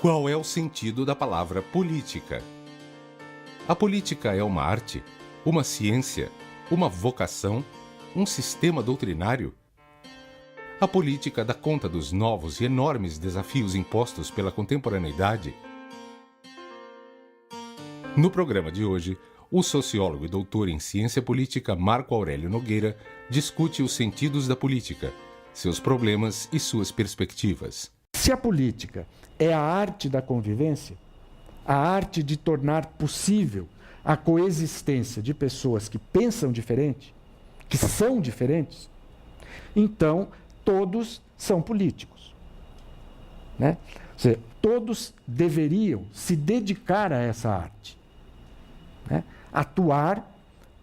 Qual é o sentido da palavra política? A política é uma arte, uma ciência, uma vocação, um sistema doutrinário? A política dá conta dos novos e enormes desafios impostos pela contemporaneidade? No programa de hoje, o sociólogo e doutor em ciência política Marco Aurélio Nogueira discute os sentidos da política, seus problemas e suas perspectivas. Se a política é a arte da convivência, a arte de tornar possível a coexistência de pessoas que pensam diferente, que são diferentes, então todos são políticos, né? Ou seja, todos deveriam se dedicar a essa arte, né? Atuar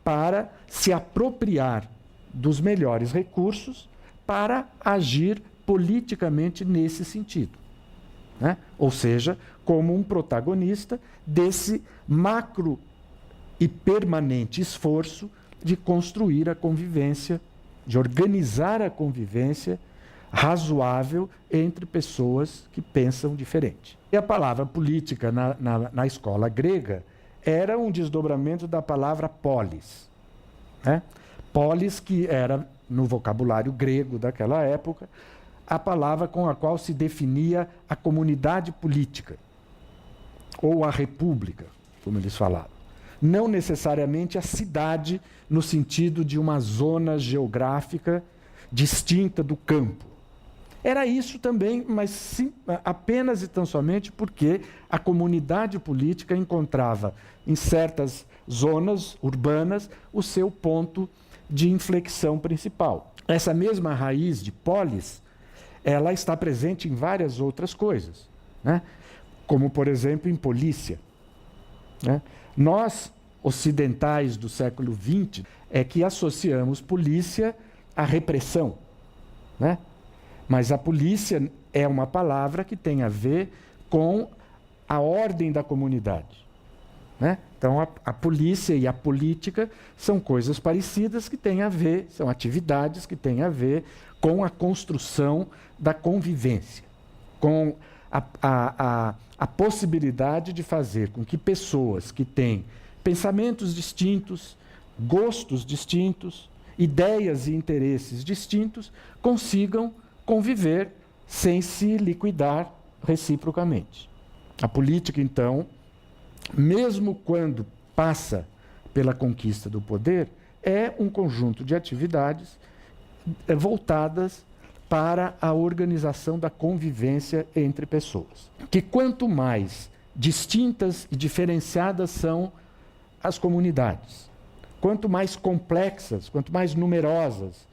para se apropriar dos melhores recursos para agir politicamente nesse sentido, né? Ou seja, como um protagonista desse macro e permanente esforço de construir a convivência, de organizar a convivência razoável entre pessoas que pensam diferente. E a palavra política na escola grega era um desdobramento da palavra polis, né? Polis, que era, no vocabulário grego daquela época, a palavra com a qual se definia a comunidade política, ou a república, como eles falavam. Não necessariamente a cidade, no sentido de uma zona geográfica distinta do campo. Era isso também, mas sim, apenas e tão somente porque a comunidade política encontrava, em certas zonas urbanas, o seu ponto de inflexão principal. Essa mesma raiz de polis, ela está presente em várias outras coisas, né? Como, por exemplo, em polícia, né? Nós, ocidentais do século XX, é que associamos polícia à repressão, né? Mas a polícia é uma palavra que tem a ver com a ordem da comunidade, né? Então, a polícia e a política são coisas parecidas que têm a ver, são atividades que têm a ver com a construção da convivência, com a possibilidade de fazer com que pessoas que têm pensamentos distintos, gostos distintos, ideias e interesses distintos, consigam conviver sem se liquidar reciprocamente. A política, então, mesmo quando passa pela conquista do poder, é um conjunto de atividades voltadas para a organização da convivência entre pessoas. Que quanto mais distintas e diferenciadas são as comunidades, quanto mais complexas, quanto mais numerosas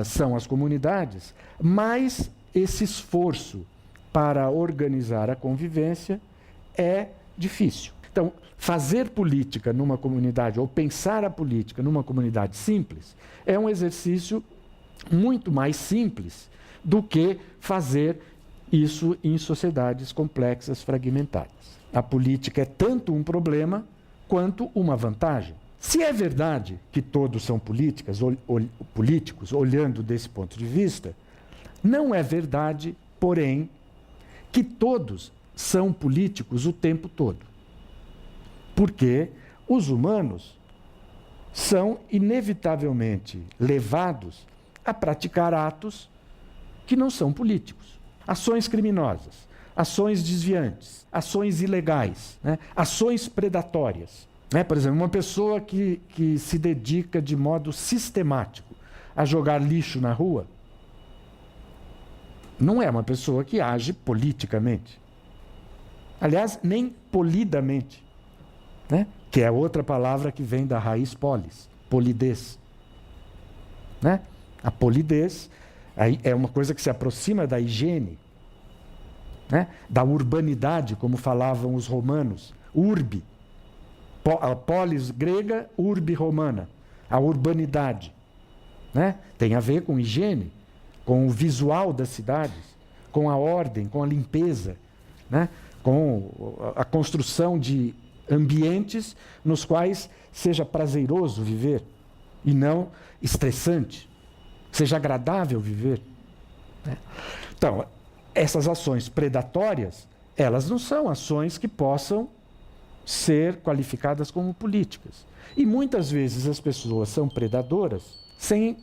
são as comunidades, mais esse esforço para organizar a convivência é difícil. Então, fazer política numa comunidade, ou pensar a política numa comunidade simples, é um exercício muito mais simples do que fazer isso em sociedades complexas, fragmentadas. A política é tanto um problema quanto uma vantagem. Se é verdade que todos são políticos, olhando desse ponto de vista, não é verdade, porém, que todos são políticos o tempo todo. Porque os humanos são inevitavelmente levados a praticar atos que não são políticos. Ações criminosas, ações desviantes, ações ilegais, né? Ações predatórias. Né? Por exemplo, uma pessoa que se dedica de modo sistemático a jogar lixo na rua, não é uma pessoa que age politicamente. Aliás, nem polidamente, né? Que é outra palavra que vem da raiz polis, polidez. Né? A polidez é uma coisa que se aproxima da higiene, né? Da urbanidade, como falavam os romanos, urbe. A polis grega, urbe romana, a urbanidade, né? Tem a ver com higiene, com o visual das cidades, com a ordem, com a limpeza, né? Com a construção de ambientes nos quais seja prazeroso viver e não estressante, seja agradável viver, né? Então, essas ações predatórias, elas não são ações que possam ser qualificadas como políticas. E muitas vezes as pessoas são predadoras sem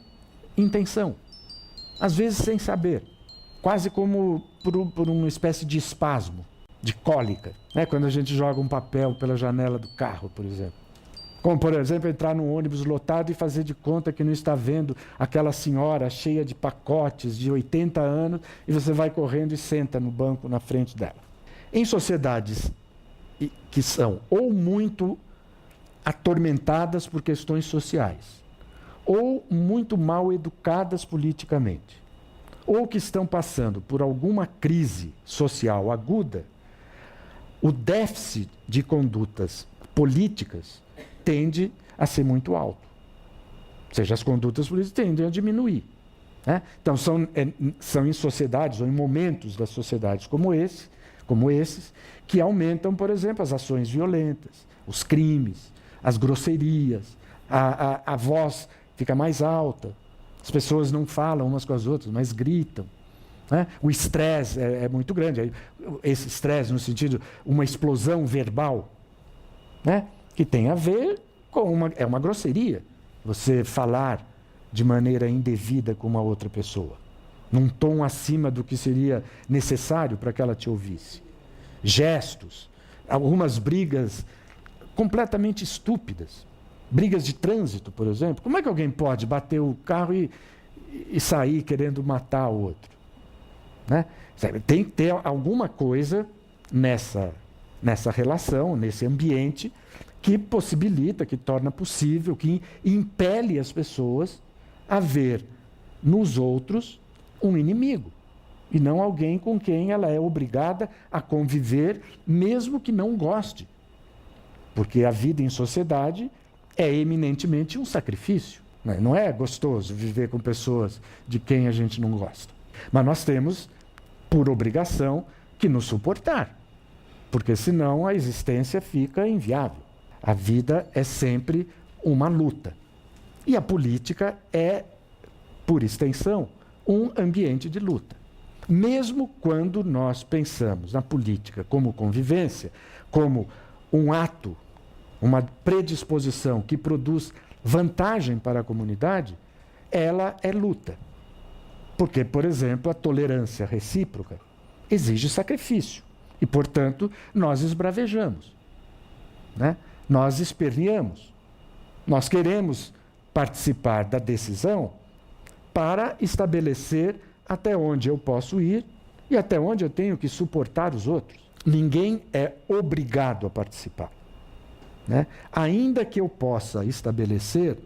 intenção, às vezes sem saber, quase como por uma espécie de espasmo, de cólica, né? Quando a gente joga um papel pela janela do carro, por exemplo. Como, por exemplo, entrar num ônibus lotado e fazer de conta que não está vendo aquela senhora cheia de pacotes de 80 anos e você vai correndo e senta no banco na frente dela. Em sociedades que são ou muito atormentadas por questões sociais, ou muito mal educadas politicamente, ou que estão passando por alguma crise social aguda, o déficit de condutas políticas tende a ser muito alto. Ou seja, as condutas políticas tendem a diminuir. Né? Então, são em sociedades ou em momentos das sociedades como esses, que aumentam, por exemplo, as ações violentas, os crimes, as grosserias, a voz fica mais alta, as pessoas não falam umas com as outras, mas gritam. Né? O estresse é muito grande. Esse estresse, no sentido, uma explosão verbal, né? Que tem a ver com uma grosseria. Você falar de maneira indevida com uma outra pessoa, num tom acima do que seria necessário para que ela te ouvisse. Gestos, algumas brigas completamente estúpidas. Brigas de trânsito, por exemplo. Como é que alguém pode bater o carro e sair querendo matar o outro? Né? Tem que ter alguma coisa nessa relação, nesse ambiente, que possibilita, que torna possível, que impele as pessoas a ver nos outros um inimigo, e não alguém com quem ela é obrigada a conviver, mesmo que não goste. Porque a vida em sociedade é eminentemente um sacrifício. Né? Não é gostoso viver com pessoas de quem a gente não gosta. Mas nós temos, por obrigação, que nos suportar, porque senão a existência fica inviável. A vida é sempre uma luta. E a política é, por extensão, um ambiente de luta. Mesmo quando nós pensamos na política como convivência, como um ato, uma predisposição que produz vantagem para a comunidade, ela é luta. Porque, por exemplo, a tolerância recíproca exige sacrifício. E, portanto, nós esbravejamos. Né? Nós esperneamos. Nós queremos participar da decisão para estabelecer até onde eu posso ir e até onde eu tenho que suportar os outros. Ninguém é obrigado a participar. Né? Ainda que eu possa estabelecer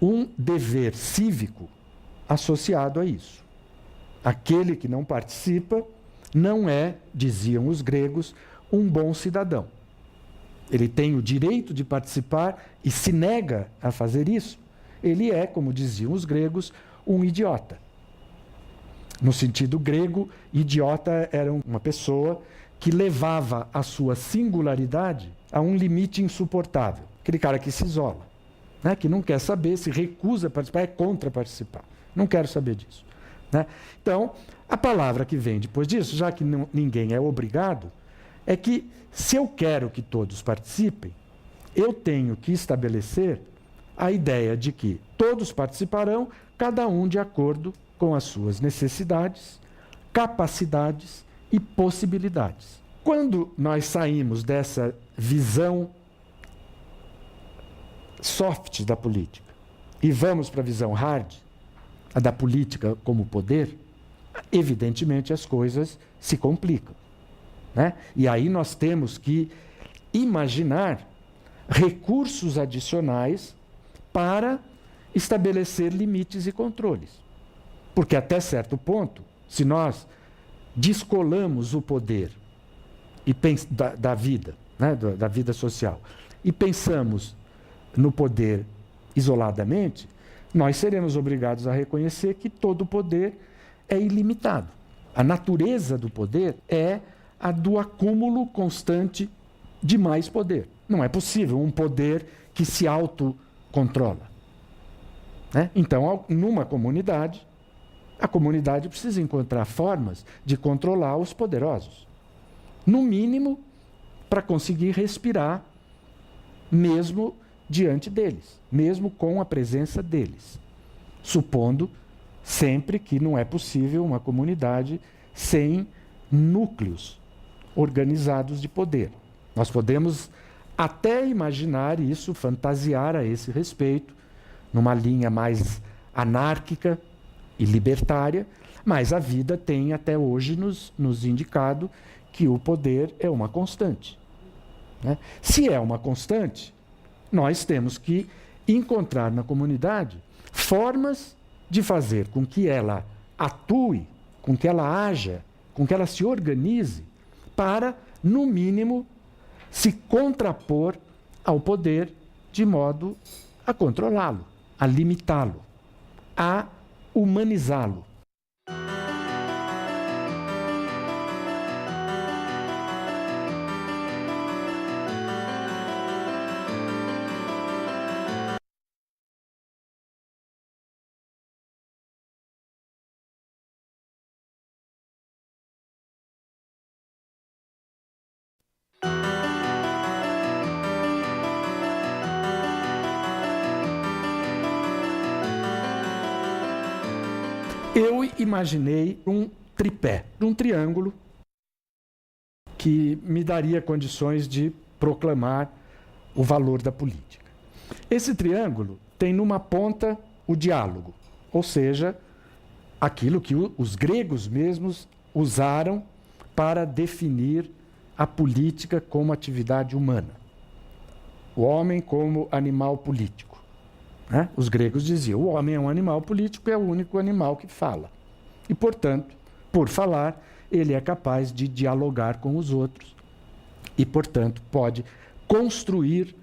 um dever cívico associado a isso. Aquele que não participa não é, diziam os gregos, um bom cidadão. Ele tem o direito de participar e se nega a fazer isso, ele é, como diziam os gregos, um idiota. No sentido grego, idiota era uma pessoa que levava a sua singularidade a um limite insuportável. Aquele cara que se isola, né? Que não quer saber, se recusa a participar, é contra participar. Não quero saber disso. Né? Então, a palavra que vem depois disso, já que ninguém é obrigado, é que se eu quero que todos participem, eu tenho que estabelecer a ideia de que todos participarão, cada um de acordo com as suas necessidades, capacidades e possibilidades. Quando nós saímos dessa visão soft da política e vamos para a visão hard, a da política como poder, evidentemente as coisas se complicam. Né? E aí nós temos que imaginar recursos adicionais para estabelecer limites e controles. Porque até certo ponto, se nós descolamos o poder da vida, né, da vida social, e pensamos no poder isoladamente, nós seremos obrigados a reconhecer que todo poder é ilimitado. A natureza do poder é a do acúmulo constante de mais poder. Não é possível um poder que se autocontrola. Né? Então, numa comunidade, a comunidade precisa encontrar formas de controlar os poderosos. no mínimo, para conseguir respirar, mesmo diante deles, mesmo com a presença deles. Supondo sempre que não é possível uma comunidade sem núcleos organizados de poder. Nós podemos até imaginar isso, fantasiar a esse respeito, numa linha mais anárquica e libertária, mas a vida tem até hoje nos indicado que o poder é uma constante. Né? Se é uma constante, nós temos que encontrar na comunidade formas de fazer com que ela atue, com que ela haja, com que ela se organize para, no mínimo, se contrapor ao poder de modo a controlá-lo, a limitá-lo, a humanizá-lo. Eu imaginei um tripé, um triângulo, que me daria condições de proclamar o valor da política. Esse triângulo tem numa ponta o diálogo, ou seja, aquilo que os gregos mesmos usaram para definir a política como atividade humana. O homem como animal político. Né? Os gregos diziam, o homem é um animal político, é o único animal que fala. E, portanto, por falar, ele é capaz de dialogar com os outros e, portanto, pode construir,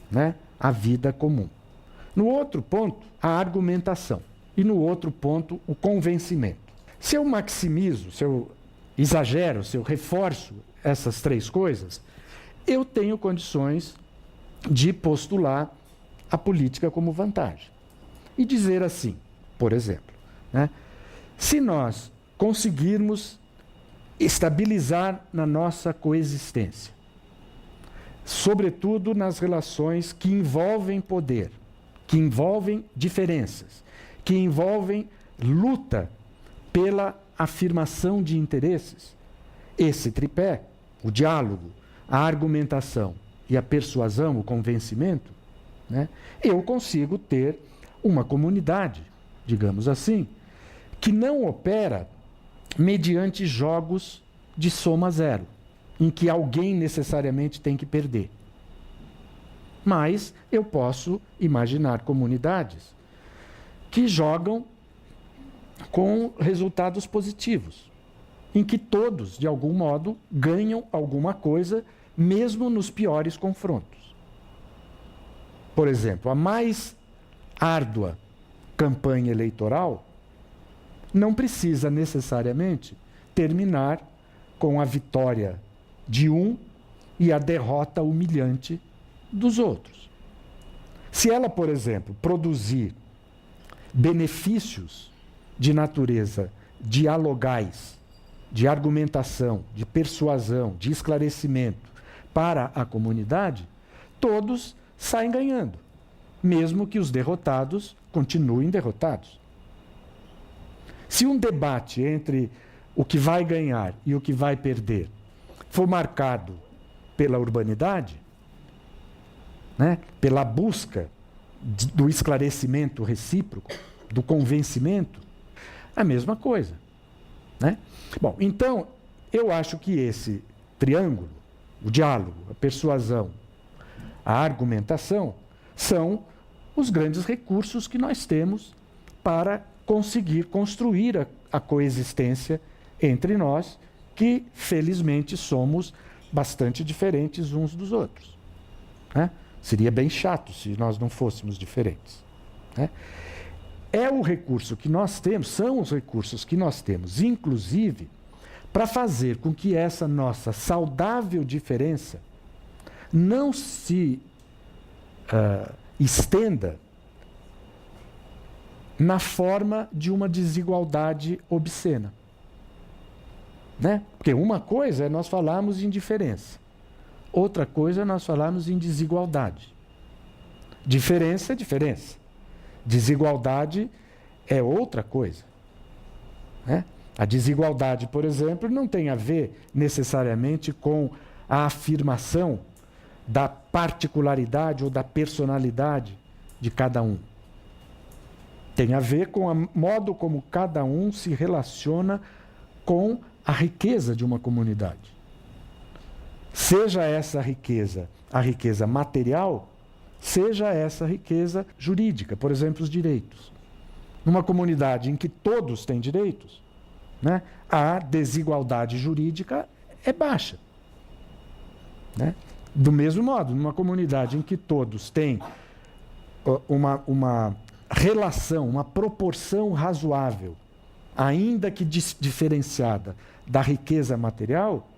né, a vida comum. No outro ponto, a argumentação. E no outro ponto, o convencimento. Se eu maximizo, se eu exagero, se eu reforço essas três coisas, eu tenho condições de postular a política como vantagem. E dizer assim, por exemplo, né, se nós conseguirmos estabilizar na nossa coexistência, sobretudo nas relações que envolvem poder, que envolvem diferenças, que envolvem luta pela afirmação de interesses, esse tripé, o diálogo, a argumentação e a persuasão, o convencimento, né, eu consigo ter uma comunidade, digamos assim, que não opera mediante jogos de soma zero, em que alguém necessariamente tem que perder. Mas eu posso imaginar comunidades que jogam com resultados positivos, em que todos, de algum modo, ganham alguma coisa, mesmo nos piores confrontos. Por exemplo, a mais árdua campanha eleitoral não precisa necessariamente terminar com a vitória de um e a derrota humilhante dos outros. Se ela, por exemplo, produzir benefícios de natureza dialogais, de argumentação, de persuasão, de esclarecimento para a comunidade, todos saem ganhando, mesmo que os derrotados continuem derrotados. Se um debate entre o que vai ganhar e o que vai perder for marcado pela urbanidade, né, pela busca do esclarecimento recíproco, do convencimento, a mesma coisa. Né? Bom, então, eu acho que esse triângulo, o diálogo, a persuasão, a argumentação, são os grandes recursos que nós temos para conseguir construir a coexistência entre nós, que felizmente somos bastante diferentes uns dos outros. Né? Seria bem chato se nós não fôssemos diferentes. Né? É o recurso que nós temos, são os recursos que nós temos, inclusive, para fazer com que essa nossa saudável diferença não se estenda na forma de uma desigualdade obscena. Né? Porque uma coisa é nós falarmos em diferença, outra coisa é nós falarmos em desigualdade. Diferença é diferença, desigualdade é outra coisa. Né? A desigualdade, por exemplo, não tem a ver necessariamente com a afirmação da particularidade ou da personalidade de cada um. Tem a ver com o modo como cada um se relaciona com a riqueza de uma comunidade. Seja essa riqueza a riqueza material, seja essa riqueza jurídica, por exemplo, os direitos. Numa comunidade em que todos têm direitos, né, a desigualdade jurídica é baixa. Né? Do mesmo modo, numa comunidade em que todos têm uma relação, uma proporção razoável, ainda que diferenciada da riqueza material,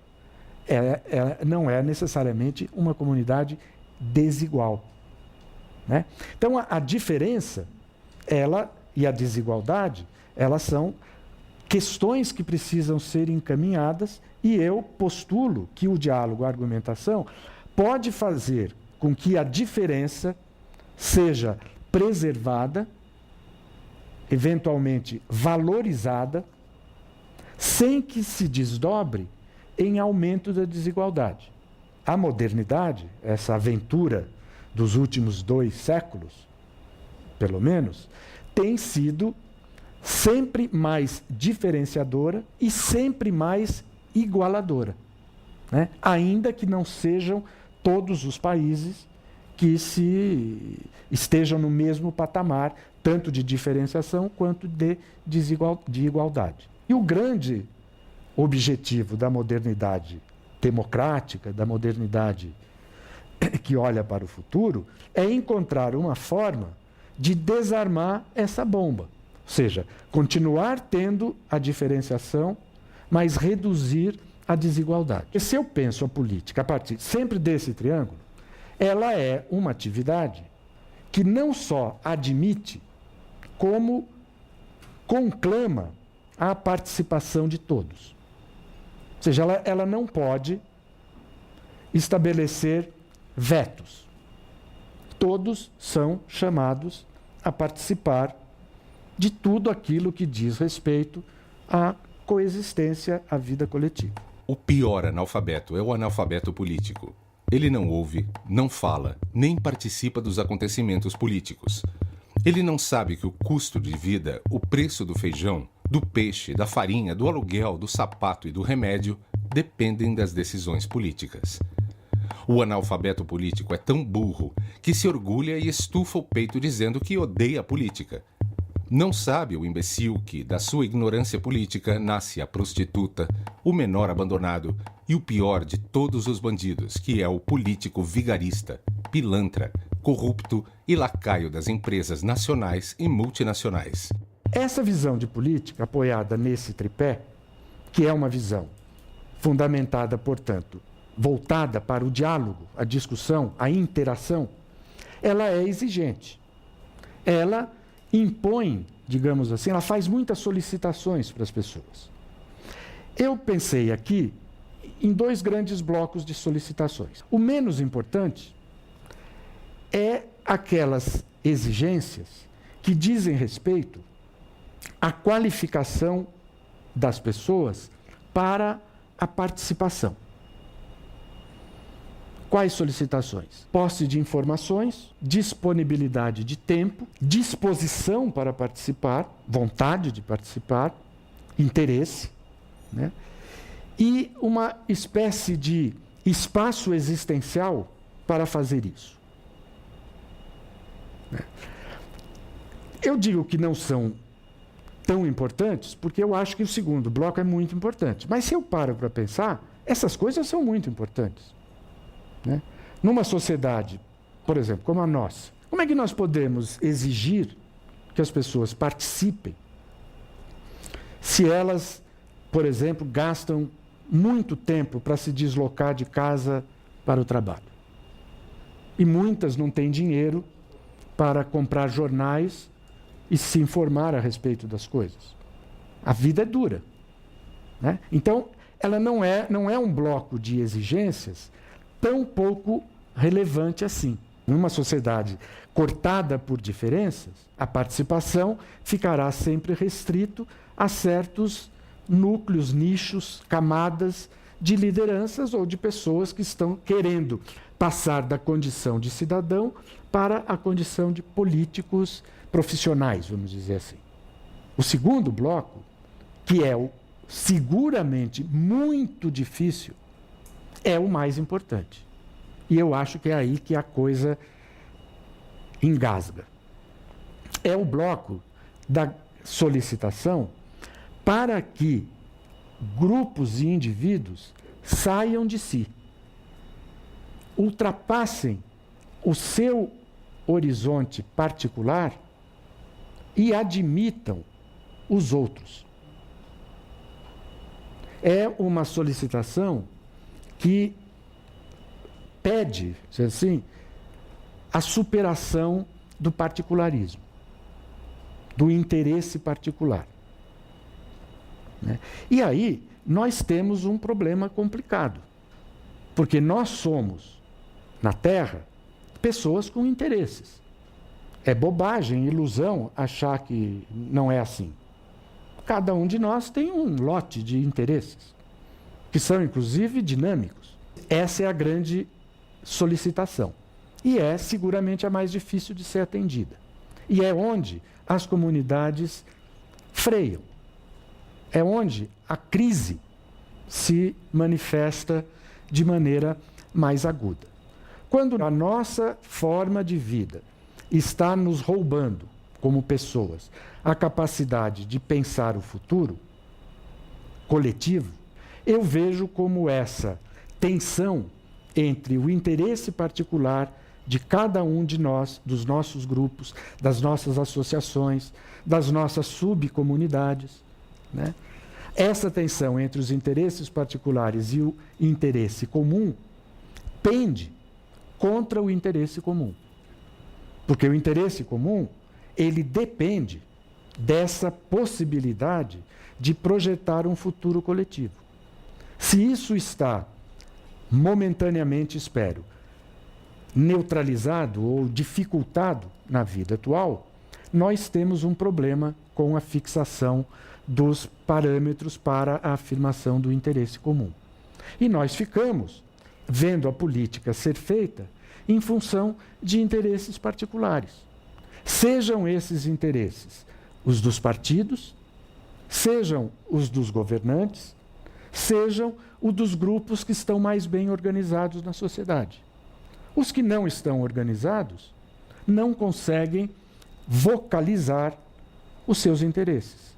não é necessariamente uma comunidade desigual. Né? Então, a diferença e a desigualdade, elas são questões que precisam ser encaminhadas, e eu postulo que o diálogo, a argumentação, pode fazer com que a diferença seja preservada, eventualmente valorizada, sem que se desdobre em aumento da desigualdade. A modernidade, essa aventura dos últimos 2 séculos, pelo menos, tem sido sempre mais diferenciadora e sempre mais igualadora, né? Ainda que não sejam todos os países que estejam no mesmo patamar, tanto de diferenciação quanto de igualdade. E o grande objetivo da modernidade democrática, da modernidade que olha para o futuro, é encontrar uma forma de desarmar essa bomba. Ou seja, continuar tendo a diferenciação, mas reduzir a desigualdade. E se eu penso a política a partir sempre desse triângulo, ela é uma atividade que não só admite, como conclama a participação de todos. Ou seja, ela não pode estabelecer vetos. Todos são chamados a participar de tudo aquilo que diz respeito à coexistência, à vida coletiva. O pior analfabeto é o analfabeto político. Ele não ouve, não fala, nem participa dos acontecimentos políticos. Ele não sabe que o custo de vida, o preço do feijão, do peixe, da farinha, do aluguel, do sapato e do remédio dependem das decisões políticas. O analfabeto político é tão burro que se orgulha e estufa o peito dizendo que odeia a política. Não sabe o imbecil que, da sua ignorância política, nasce a prostituta, o menor abandonado e o pior de todos os bandidos, que é o político vigarista, pilantra, corrupto e lacaio das empresas nacionais e multinacionais. Essa visão de política, apoiada nesse tripé, que é uma visão fundamentada, portanto, voltada para o diálogo, a discussão, a interação, ela é exigente. Ela impõe, digamos assim, ela faz muitas solicitações para as pessoas. Eu pensei aqui em 2 grandes blocos de solicitações. O menos importante é aquelas exigências que dizem respeito à qualificação das pessoas para a participação. Quais solicitações? Posse de informações, disponibilidade de tempo, disposição para participar, vontade de participar, interesse, né? E uma espécie de espaço existencial para fazer isso. Eu digo que não são tão importantes porque eu acho que o segundo bloco é muito importante. Mas se eu paro para pensar, essas coisas são muito importantes. Né? Numa sociedade, por exemplo, como a nossa, como é que nós podemos exigir que as pessoas participem se elas, por exemplo, gastam muito tempo para se deslocar de casa para o trabalho? E muitas não têm dinheiro para comprar jornais e se informar a respeito das coisas. A vida é dura. Né? Então, ela não é um bloco de exigências tão pouco relevante assim. Numa sociedade cortada por diferenças, a participação ficará sempre restrito a certos núcleos, nichos, camadas de lideranças ou de pessoas que estão querendo passar da condição de cidadão para a condição de políticos profissionais, vamos dizer assim. O segundo bloco, que é seguramente muito difícil, é o mais importante. E eu acho que é aí que a coisa engasga. É o bloco da solicitação para que grupos e indivíduos saiam de si, ultrapassem o seu horizonte particular e admitam os outros. É uma solicitação que pede, assim, a superação do particularismo, do interesse particular. Né? E aí nós temos um problema complicado, porque nós somos, na Terra, pessoas com interesses. É bobagem, ilusão achar que não é assim. Cada um de nós tem um lote de interesses, que são inclusive dinâmicos. Essa é a grande solicitação. E é seguramente a mais difícil de ser atendida. E é onde as comunidades freiam. É onde a crise se manifesta de maneira mais aguda. Quando a nossa forma de vida está nos roubando, como pessoas, a capacidade de pensar o futuro coletivo, eu vejo como essa tensão entre o interesse particular de cada um de nós, dos nossos grupos, das nossas associações, das nossas subcomunidades, né? Essa tensão entre os interesses particulares e o interesse comum pende contra o interesse comum. Porque o interesse comum, ele depende dessa possibilidade de projetar um futuro coletivo. Se isso está momentaneamente, espero, neutralizado ou dificultado na vida atual, nós temos um problema com a fixação dos parâmetros para a afirmação do interesse comum. E nós ficamos vendo a política ser feita em função de interesses particulares. Sejam esses interesses os dos partidos, sejam os dos governantes, sejam os dos grupos que estão mais bem organizados na sociedade. Os que não estão organizados não conseguem vocalizar os seus interesses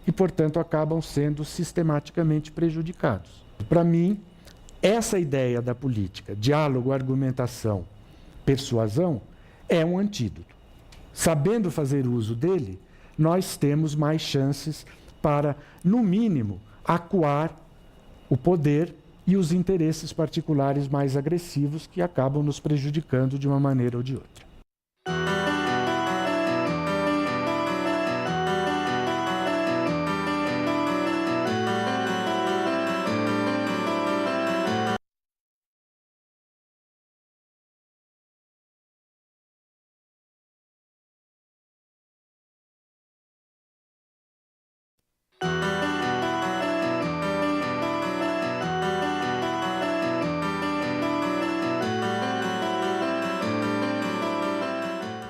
e, portanto, acabam sendo sistematicamente prejudicados. Para mim, essa ideia da política, diálogo, argumentação, persuasão, é um antídoto. Sabendo fazer uso dele, nós temos mais chances para, no mínimo, acuar o poder e os interesses particulares mais agressivos que acabam nos prejudicando de uma maneira ou de outra.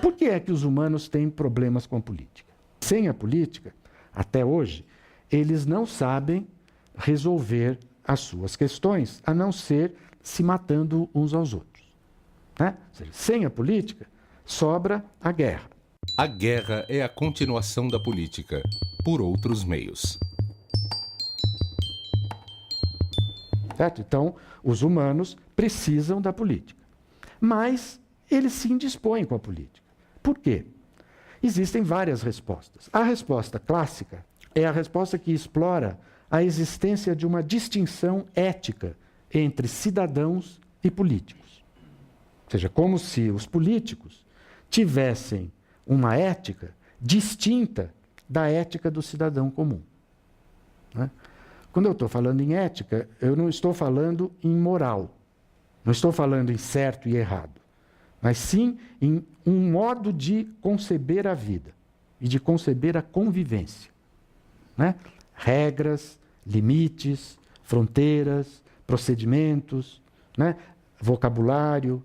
Por que é que os humanos têm problemas com a política? Sem a política, até hoje, eles não sabem resolver as suas questões, a não ser se matando uns aos outros. Né? Ou seja, sem a política, sobra a guerra. A guerra é a continuação da política, por outros meios. Certo? Então, os humanos precisam da política. Mas eles se indispõem com a política. Por quê? Existem várias respostas. A resposta clássica é a resposta que explora a existência de uma distinção ética entre cidadãos e políticos. Ou seja, como se os políticos tivessem uma ética distinta da ética do cidadão comum. Né? Quando eu estou falando em ética, eu não estou falando em moral. Não estou falando em certo e errado. Mas sim em um modo de conceber a vida e de conceber a convivência. Né? Regras, limites, fronteiras, procedimentos, né? Vocabulário,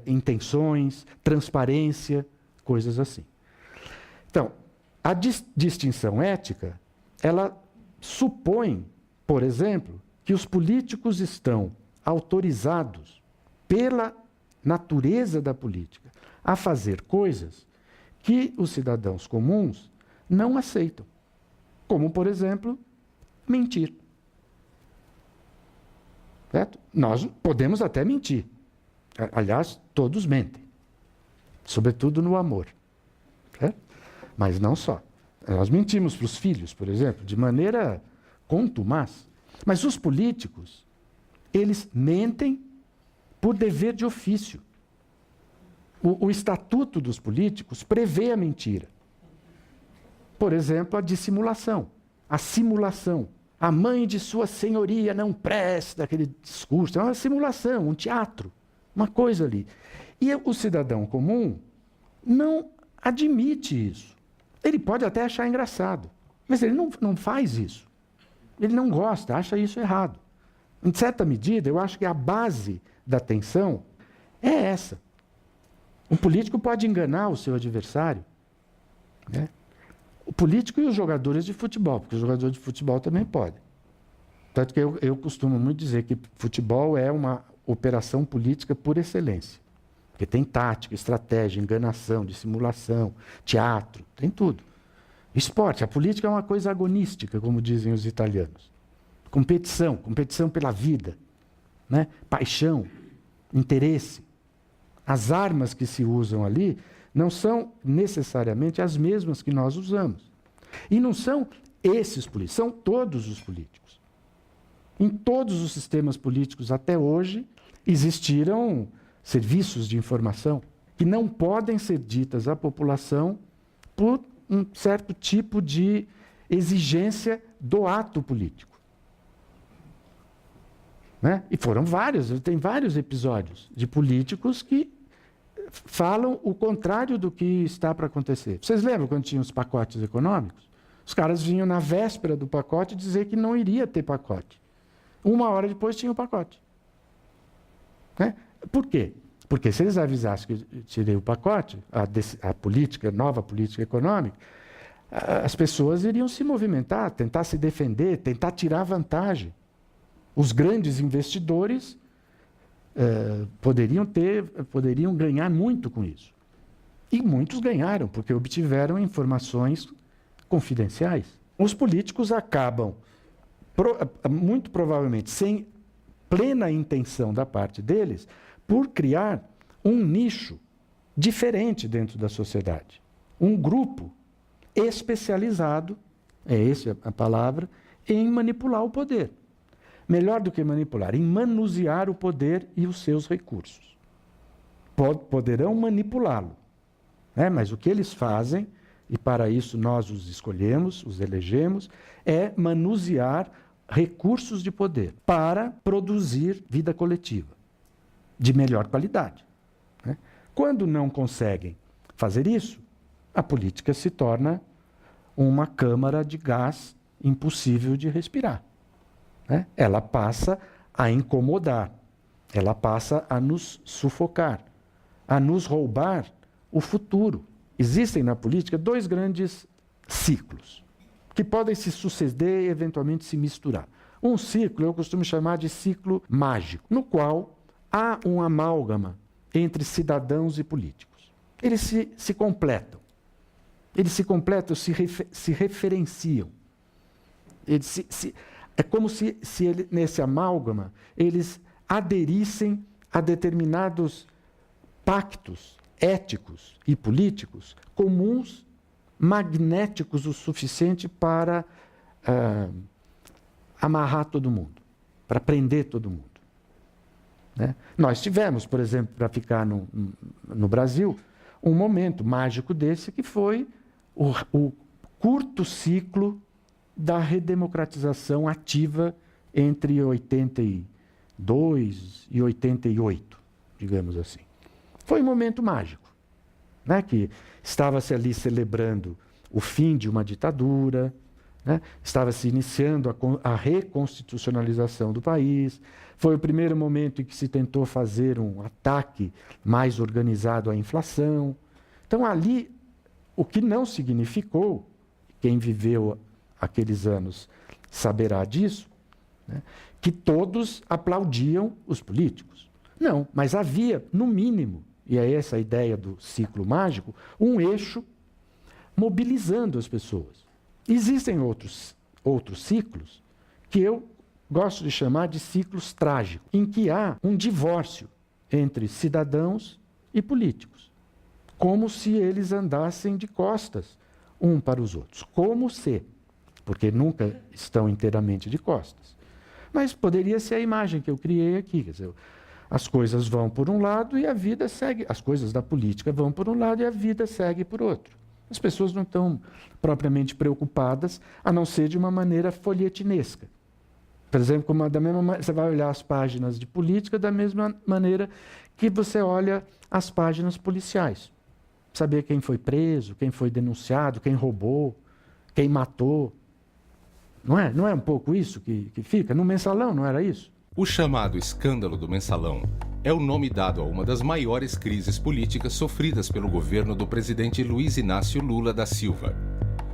intenções, transparência, coisas assim. Então, a distinção ética, ela supõe, por exemplo, que os políticos estão autorizados pela natureza da política a fazer coisas que os cidadãos comuns não aceitam. Como, por exemplo, mentir. Certo? Nós podemos até mentir. Aliás, todos mentem. Sobretudo no amor. Certo? Mas não só. Nós mentimos para os filhos, por exemplo, de maneira contumaz. Mas os políticos, eles mentem por dever de ofício. O estatuto dos políticos prevê a mentira. Por exemplo, a dissimulação, a simulação. A mãe de sua senhoria não presta, aquele discurso. É uma simulação, um teatro, uma coisa ali. E o cidadão comum não admite isso. Ele pode até achar engraçado, mas ele não faz isso. Ele não gosta, acha isso errado. Em certa medida, eu acho que a base da tensão é essa. Um político pode enganar o seu adversário, né? O político e os jogadores de futebol, porque os jogadores de futebol também podem. Tanto que eu costumo muito dizer que futebol é uma operação política por excelência. Porque tem tática, estratégia, enganação, dissimulação, teatro, tem tudo. Esporte, a política é uma coisa agonística, como dizem os italianos. Competição pela vida, né? Paixão, interesse. As armas que se usam ali não são necessariamente as mesmas que nós usamos. E não são esses políticos, são todos os políticos. Em todos os sistemas políticos até hoje existiram serviços de informação que não podem ser ditas à população por um certo tipo de exigência do ato político. Né? E foram vários, tem vários episódios de políticos que falam o contrário do que está para acontecer. Vocês lembram quando tinha os pacotes econômicos? Os caras vinham na véspera do pacote dizer que não iria ter pacote. 1 hora depois tinha o pacote. Né? Por quê? Porque se eles avisassem que tirei o pacote, a política, nova política econômica, as pessoas iriam se movimentar, tentar se defender, tentar tirar vantagem. Os grandes investidores poderiam ganhar muito com isso. E muitos ganharam, porque obtiveram informações confidenciais. Os políticos acabam, muito provavelmente, sem plena intenção da parte deles, por criar um nicho diferente dentro da sociedade. Um grupo especializado, é essa a palavra, em manipular o poder. Melhor do que manipular, em manusear o poder e os seus recursos. Poderão manipulá-lo, né? Mas o que eles fazem, e para isso nós os escolhemos, os elegemos, é manusear recursos de poder para produzir vida coletiva de melhor qualidade. Né? Quando não conseguem fazer isso, a política se torna uma câmara de gás impossível de respirar. Né? Ela passa a incomodar, ela passa a nos sufocar, a nos roubar o futuro. Existem na política 2 grandes ciclos, que podem se suceder e eventualmente se misturar. Um ciclo eu costumo chamar de ciclo mágico, no qual há um amálgama entre cidadãos e políticos. Eles se completam. Eles se completam, se referenciam. Eles é como se nesse amálgama eles aderissem a determinados pactos éticos e políticos comuns, magnéticos o suficiente para amarrar todo mundo, para prender todo mundo. Né? Nós tivemos, por exemplo, para ficar no Brasil, um momento mágico desse que foi o curto ciclo da redemocratização ativa entre 82 e 88, digamos assim. Foi um momento mágico, né, que estava-se ali celebrando o fim de uma ditadura, né, estava-se iniciando a reconstitucionalização do país. Foi o primeiro momento em que se tentou fazer um ataque mais organizado à inflação. Então, ali, o que não significou, quem viveu aqueles anos saberá disso, né, que todos aplaudiam os políticos. Não, mas havia, no mínimo, e é essa a ideia do ciclo mágico, um eixo mobilizando as pessoas. Existem outros ciclos que eu gosto de chamar de ciclos trágicos, em que há um divórcio entre cidadãos e políticos, como se eles andassem de costas um para os outros. Como se, porque nunca estão inteiramente de costas. Mas poderia ser a imagem que eu criei aqui, quer dizer, as coisas vão por um lado e a vida segue, as coisas da política vão por um lado e a vida segue por outro. As pessoas não estão propriamente preocupadas, a não ser de uma maneira folhetinesca. Por exemplo, você vai olhar as páginas de política da mesma maneira que você olha as páginas policiais. Saber quem foi preso, quem foi denunciado, quem roubou, quem matou. Não é um pouco isso que fica? No Mensalão não era isso? O chamado escândalo do Mensalão é o nome dado a uma das maiores crises políticas sofridas pelo governo do presidente Luiz Inácio Lula da Silva.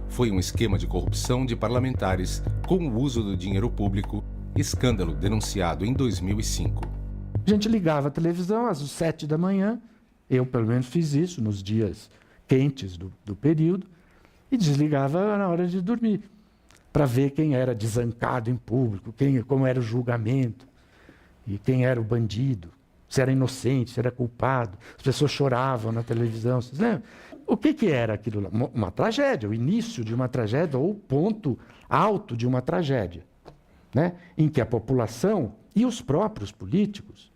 Foi um esquema de corrupção de parlamentares com o uso do dinheiro público, escândalo denunciado em 2005. A gente ligava a televisão às 7 da manhã, eu pelo menos fiz isso nos dias quentes do período, e desligava na hora de dormir, para ver quem era desancado em público, como era o julgamento, e quem era o bandido, se era inocente, se era culpado. As pessoas choravam na televisão. Vocês lembram? O que era aquilo lá? Uma tragédia, o início de uma tragédia ou o ponto alto de uma tragédia, né? Em que a população e os próprios políticos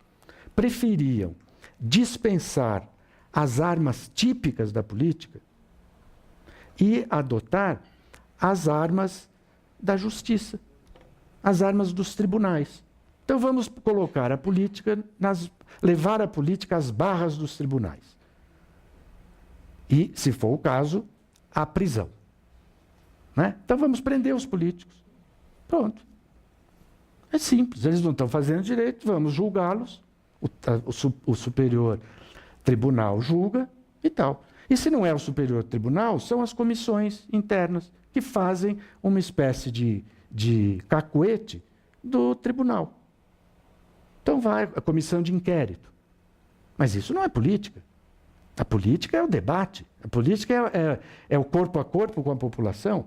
preferiam dispensar as armas típicas da política e adotar as armas da justiça, as armas dos tribunais. Então vamos colocar a política, levar a política às barras dos tribunais. E, se for o caso, à prisão. Né? Então vamos prender os políticos. Pronto. É simples, eles não estão fazendo direito, vamos julgá-los. O Superior Tribunal julga e tal. E se não é o Superior Tribunal, são as comissões internas que fazem uma espécie de cacuete do tribunal. Então vai a comissão de inquérito. Mas isso não é política. A política é o debate. A política é o corpo a corpo com a população.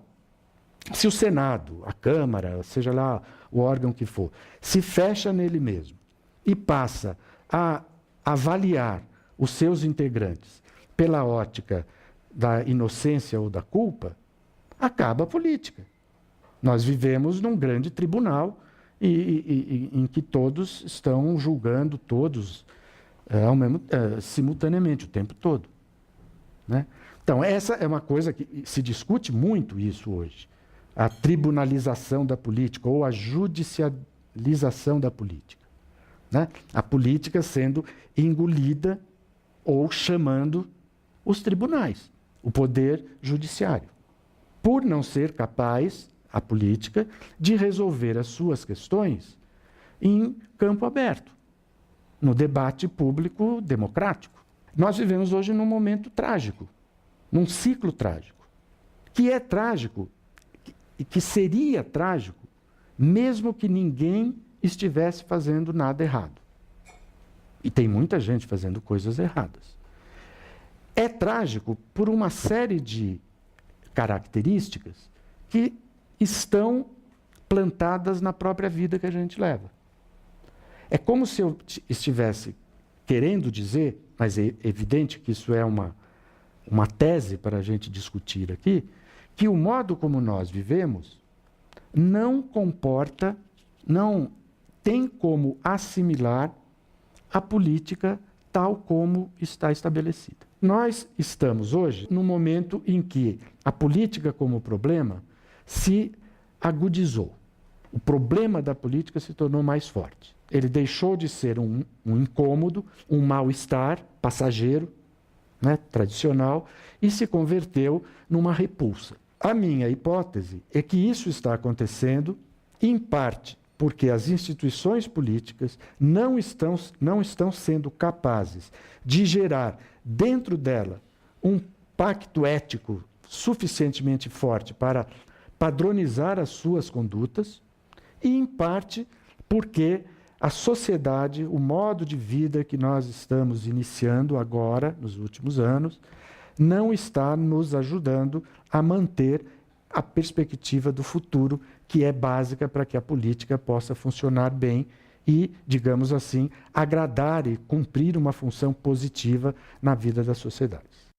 Se o Senado, a Câmara, seja lá o órgão que for, se fecha nele mesmo e passa a avaliar os seus integrantes pela ótica da inocência ou da culpa, acaba a política. Nós vivemos num grande tribunal em que todos estão julgando todos simultaneamente, o tempo todo. Né? Então, essa é uma coisa que se discute muito isso hoje. A tribunalização da política ou a judicialização da política. Né? A política sendo engolida ou chamando os tribunais, o poder judiciário, por não ser capaz, a política, de resolver as suas questões em campo aberto, no debate público democrático. Nós vivemos hoje num momento trágico, num ciclo trágico, que é trágico e que seria trágico mesmo que ninguém estivesse fazendo nada errado. E tem muita gente fazendo coisas erradas. É trágico por uma série de características que estão plantadas na própria vida que a gente leva. É como se eu estivesse querendo dizer, mas é evidente que isso é uma tese para a gente discutir aqui, que o modo como nós vivemos não comporta, não tem como assimilar a política tal como está estabelecida. Nós estamos hoje num momento em que a política como problema se agudizou. O problema da política se tornou mais forte. Ele deixou de ser um incômodo, um mal-estar passageiro, né, tradicional, e se converteu numa repulsa. A minha hipótese é que isso está acontecendo, em parte, porque as instituições políticas não estão sendo capazes de gerar dentro dela um pacto ético suficientemente forte para padronizar as suas condutas, e, em parte, porque a sociedade, o modo de vida que nós estamos iniciando agora, nos últimos anos, não está nos ajudando a manter a perspectiva do futuro, que é básica para que a política possa funcionar bem e, digamos assim, agradar e cumprir uma função positiva na vida das sociedades.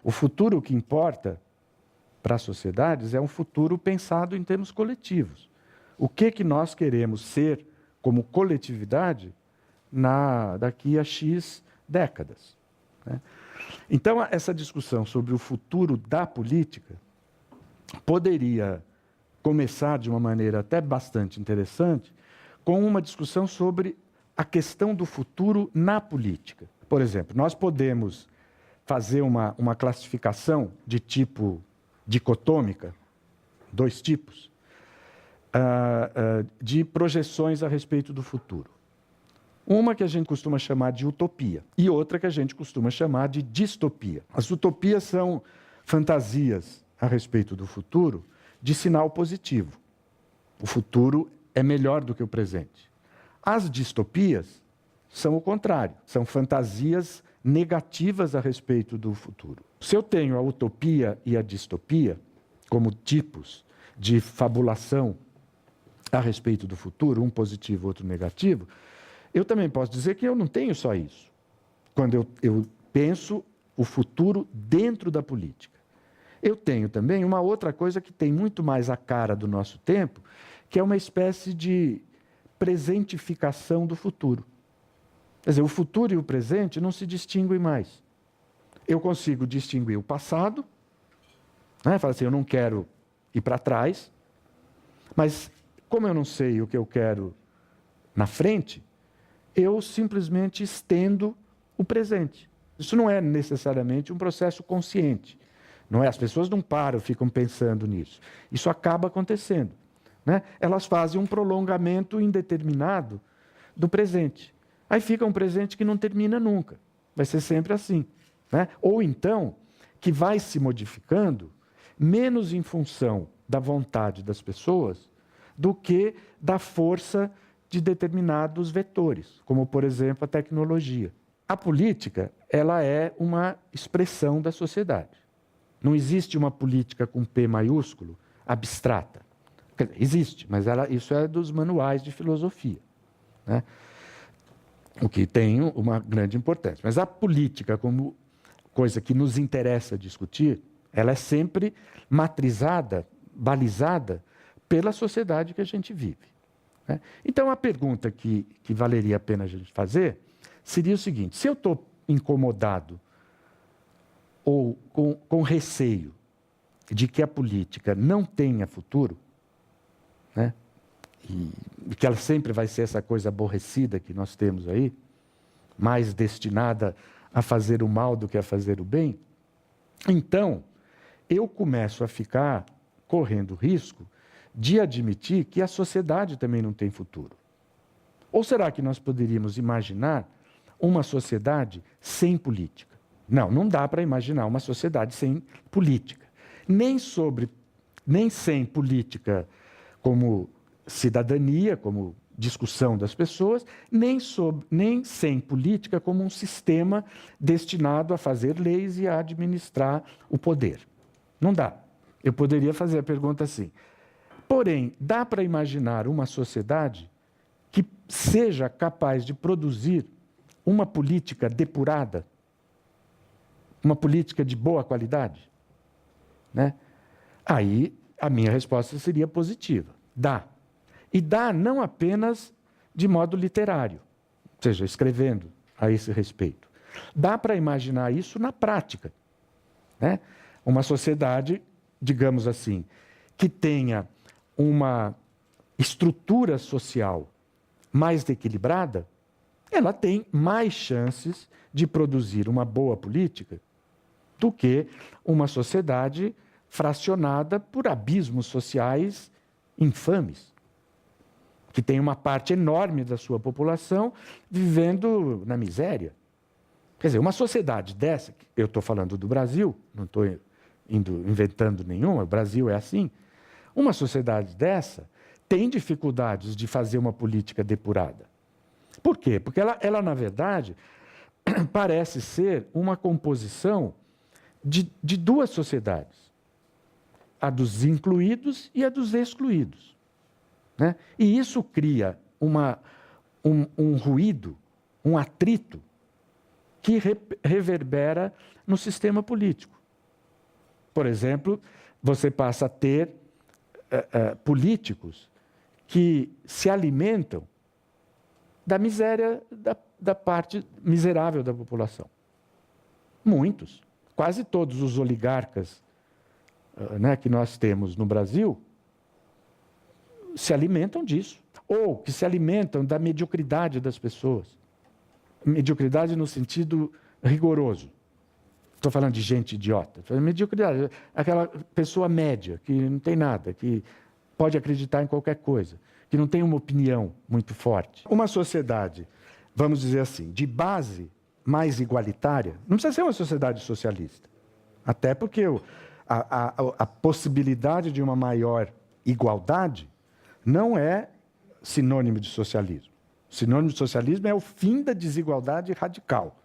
O futuro que importa para as sociedades é um futuro pensado em termos coletivos. O que nós queremos ser como coletividade daqui a X décadas, né? Então, essa discussão sobre o futuro da política poderia começar de uma maneira até bastante interessante com uma discussão sobre a questão do futuro na política. Por exemplo, nós podemos fazer uma classificação de tipo dicotômica, 2 tipos, de projeções a respeito do futuro. Uma que a gente costuma chamar de utopia e outra que a gente costuma chamar de distopia. As utopias são fantasias a respeito do futuro de sinal positivo. O futuro é melhor do que o presente. As distopias são o contrário, são fantasias negativas a respeito do futuro. Se eu tenho a utopia e a distopia como tipos de fabulação a respeito do futuro, um positivo, outro negativo, eu também posso dizer que eu não tenho só isso. Quando eu penso o futuro dentro da política. Eu tenho também uma outra coisa que tem muito mais a cara do nosso tempo, que é uma espécie de presentificação do futuro. Quer dizer, o futuro e o presente não se distinguem mais. Eu consigo distinguir o passado, né? Fala assim, eu não quero ir para trás, mas como eu não sei o que eu quero na frente, eu simplesmente estendo o presente. Isso não é necessariamente um processo consciente. Não é? As pessoas não param, ficam pensando nisso. Isso acaba acontecendo, né? Elas fazem um prolongamento indeterminado do presente. Aí fica um presente que não termina nunca. Vai ser sempre assim, né? Ou então, que vai se modificando menos em função da vontade das pessoas do que da força de determinados vetores, como, por exemplo, a tecnologia. A política, ela é uma expressão da sociedade. Não existe uma política com P maiúsculo abstrata. Quer dizer, existe, mas isso é dos manuais de filosofia, né? O que tem uma grande importância. Mas a política, como coisa que nos interessa discutir, ela é sempre matrizada, balizada pela sociedade que a gente vive, né? Então, a pergunta que valeria a pena a gente fazer seria o seguinte: se eu estou incomodado ou com receio de que a política não tenha futuro, né? E que ela sempre vai ser essa coisa aborrecida que nós temos aí, mais destinada a fazer o mal do que a fazer o bem, então eu começo a ficar correndo risco de admitir que a sociedade também não tem futuro. Ou será que nós poderíamos imaginar uma sociedade sem política? Não, não dá para imaginar uma sociedade sem política. Nem sem política como cidadania, como discussão das pessoas, nem sem política como um sistema destinado a fazer leis e a administrar o poder. Não dá. Eu poderia fazer a pergunta assim: Porém, dá para imaginar uma sociedade que seja capaz de produzir uma política depurada, uma política de boa qualidade? Né? Aí, a minha resposta seria positiva. Dá. E dá não apenas de modo literário, ou seja, escrevendo a esse respeito. Dá para imaginar isso na prática. Né? Uma sociedade, digamos assim, que tenha uma estrutura social mais equilibrada, ela tem mais chances de produzir uma boa política do que uma sociedade fracionada por abismos sociais infames, que tem uma parte enorme da sua população vivendo na miséria. Quer dizer, uma sociedade dessa, eu estou falando do Brasil, não estou inventando nenhuma, o Brasil é assim. Uma sociedade dessa tem dificuldades de fazer uma política depurada. Por quê? Porque ela na verdade, parece ser uma composição de duas sociedades. A dos incluídos e a dos excluídos. Né? E isso cria um ruído, um atrito, que reverbera no sistema político. Por exemplo, você passa a ter políticos que se alimentam da miséria da parte miserável da população. Muitos, quase todos os oligarcas que nós temos no Brasil se alimentam disso, ou que se alimentam da mediocridade das pessoas. Mediocridade no sentido rigoroso. Estou falando de gente idiota. Mediocridade, aquela pessoa média, que não tem nada, que pode acreditar em qualquer coisa, que não tem uma opinião muito forte. Uma sociedade, vamos dizer assim, de base mais igualitária, não precisa ser uma sociedade socialista. Até porque a possibilidade de uma maior igualdade não é sinônimo de socialismo. Sinônimo de socialismo é o fim da desigualdade radical.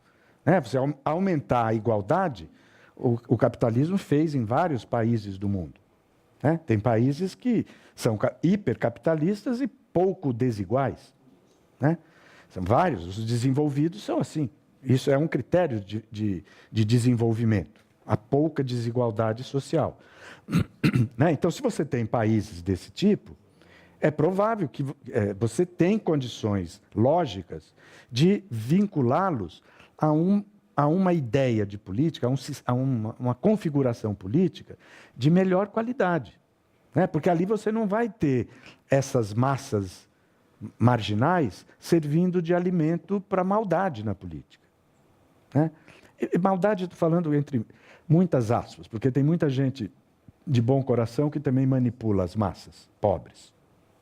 Né? Você aumentar a igualdade, o capitalismo fez em vários países do mundo. Né? Tem países que são hipercapitalistas e pouco desiguais. Né? São vários, os desenvolvidos são assim. Isso é um critério de desenvolvimento, a pouca desigualdade social. Né? Então, se você tem países desse tipo, é provável que você tem condições lógicas de vinculá-los a uma ideia de política, a uma configuração política de melhor qualidade. Né? Porque ali você não vai ter essas massas marginais servindo de alimento para a maldade na política. Né? E maldade, estou falando entre muitas aspas, porque tem muita gente de bom coração que também manipula as massas pobres.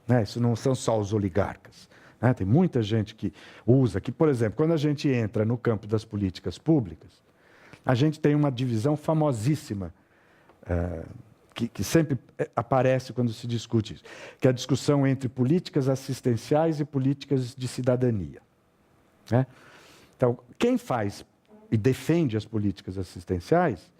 Né? Isso não são só os oligarcas. Né? Tem muita gente que usa, que, por exemplo, quando a gente entra no campo das políticas públicas, a gente tem uma divisão famosíssima, que sempre aparece quando se discute isso, que é a discussão entre políticas assistenciais e políticas de cidadania. Né? Então, quem faz e defende as políticas assistenciais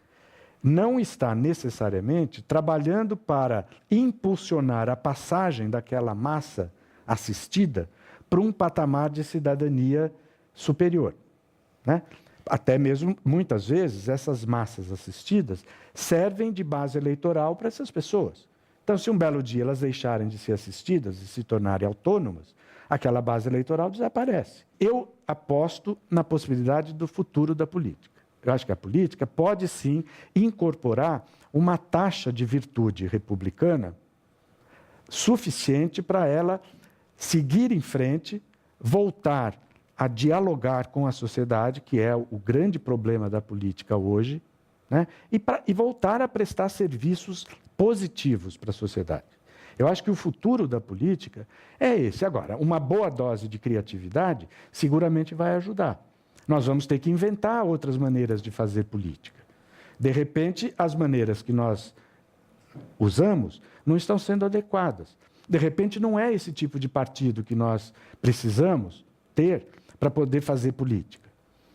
não está necessariamente trabalhando para impulsionar a passagem daquela massa assistida para um patamar de cidadania superior. Né? Até mesmo, muitas vezes, essas massas assistidas servem de base eleitoral para essas pessoas. Então, se um belo dia elas deixarem de ser assistidas e se tornarem autônomas, aquela base eleitoral desaparece. Eu aposto na possibilidade do futuro da política. Eu acho que a política pode, sim, incorporar uma taxa de virtude republicana suficiente para ela seguir em frente, voltar a dialogar com a sociedade, que é o grande problema da política hoje, né? E voltar a prestar serviços positivos para a sociedade. Eu acho que o futuro da política é esse. Agora, uma boa dose de criatividade seguramente vai ajudar. Nós vamos ter que inventar outras maneiras de fazer política. De repente, as maneiras que nós usamos não estão sendo adequadas. De repente, não é esse tipo de partido que nós precisamos ter para poder fazer política.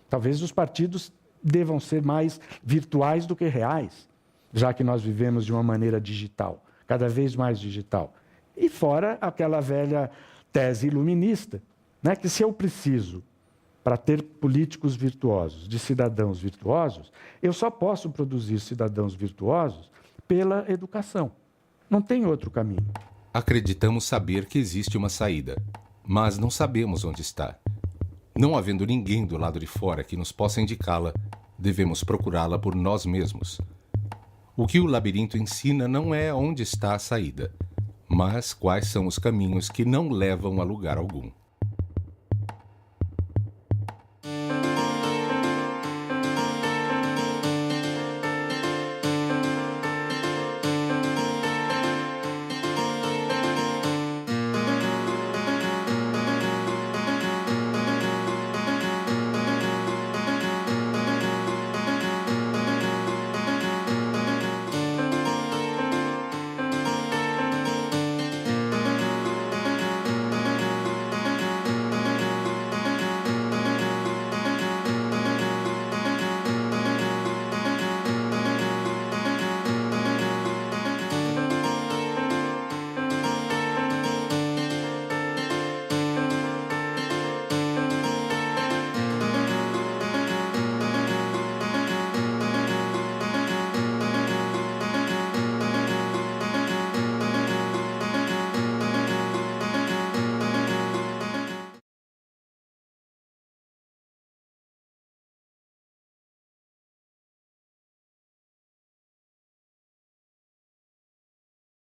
Talvez os partidos devam ser mais virtuais do que reais, já que nós vivemos de uma maneira digital, cada vez mais digital. E fora aquela velha tese iluminista, né, que se eu preciso, para ter políticos virtuosos, de cidadãos virtuosos, eu só posso produzir cidadãos virtuosos pela educação. Não tem outro caminho. Acreditamos saber que existe uma saída, mas não sabemos onde está. Não havendo ninguém do lado de fora que nos possa indicá-la, devemos procurá-la por nós mesmos. O que o labirinto ensina não é onde está a saída, mas quais são os caminhos que não levam a lugar algum.